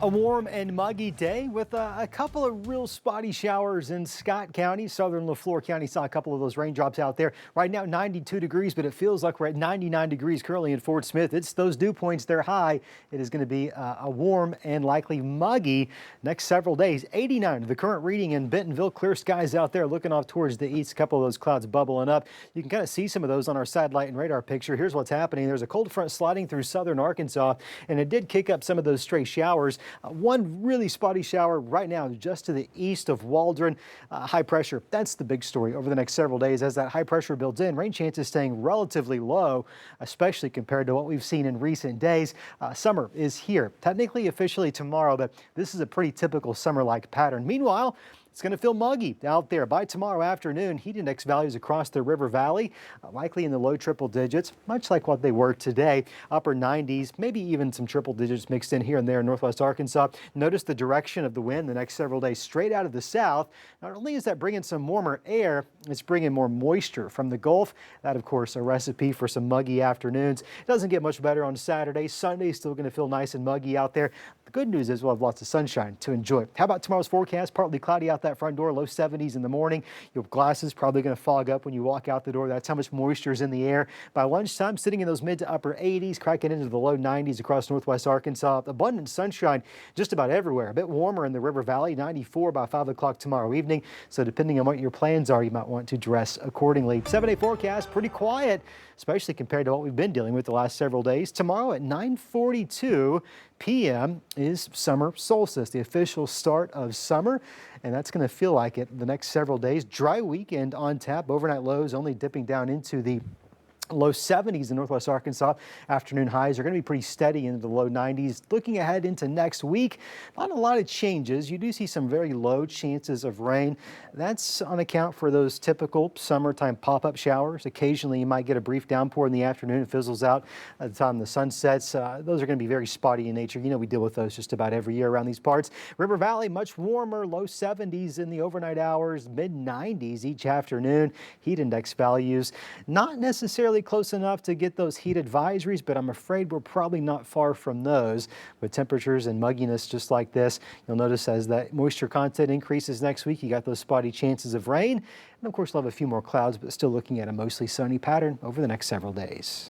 A warm and muggy day with a couple of real spotty showers in Scott County. Southern LaFleur County saw a couple of those raindrops out there. Right now 92 degrees, but it feels like we're at 99 degrees currently in Fort Smith. It's those dew points, they're high. It is going to be a warm and likely muggy next several days. 89 the current reading in Bentonville. Clear skies out there looking off towards the east. A couple of those clouds bubbling up. You can kind of see some of those on our satellite and radar picture. Here's what's happening. There's a cold front sliding through southern Arkansas, and it did kick up some of those stray showers. One really spotty shower right now just to the east of Waldron. High pressure, that's the big story over the next several days. As that high pressure builds in, rain chances staying relatively low, especially compared to what we've seen in recent days. Summer is here, technically officially tomorrow, but this is a pretty typical summer-like pattern. Meanwhile, it's going to feel muggy out there by tomorrow afternoon. Heat index values across the river valley, likely in the low triple digits, much like what they were today. Upper 90s, maybe even some triple digits mixed in here and there in northwest Arkansas. Notice the direction of the wind the next several days straight out of the south. Not only is that bringing some warmer air, it's bringing more moisture from the Gulf. That, of course, a recipe for some muggy afternoons. It doesn't get much better on Saturday. Sunday still going to feel nice and muggy out there. The good news is we'll have lots of sunshine to enjoy. How about tomorrow's forecast? Partly cloudy out that front door, low 70s in the morning. Your glasses probably going to fog up when you walk out the door. That's how much moisture is in the air. By lunchtime, sitting in those mid to upper 80s, cracking into the low 90s across northwest Arkansas. Abundant sunshine just about everywhere. A bit warmer in the river valley, 94 by 5 o'clock tomorrow evening. So depending on what your plans are, you might want to dress accordingly. 7-day forecast, pretty quiet, especially compared to what we've been dealing with the last several days. Tomorrow at 9:42 p.m. is summer solstice, the official start of summer, and that's going to feel like it the next several days. Dry weekend on tap, overnight lows only dipping down into the low 70s in northwest Arkansas. Afternoon highs are going to be pretty steady into the low 90s. Looking ahead into next week, not a lot of changes. You do see some very low chances of rain. That's on account for those typical summertime pop-up showers. Occasionally you might get a brief downpour in the afternoon. It fizzles out at the time the sun sets. Those are going to be very spotty in nature. You know, we deal with those just about every year around these parts. River Valley, much warmer, low 70s in the overnight hours, mid 90s each afternoon. Heat index values not necessarily close enough to get those heat advisories, but I'm afraid we're probably not far from those with temperatures and mugginess just like this. You'll notice as that moisture content increases next week, you got those spotty chances of rain. And of course, we'll have a few more clouds, but still looking at a mostly sunny pattern over the next several days.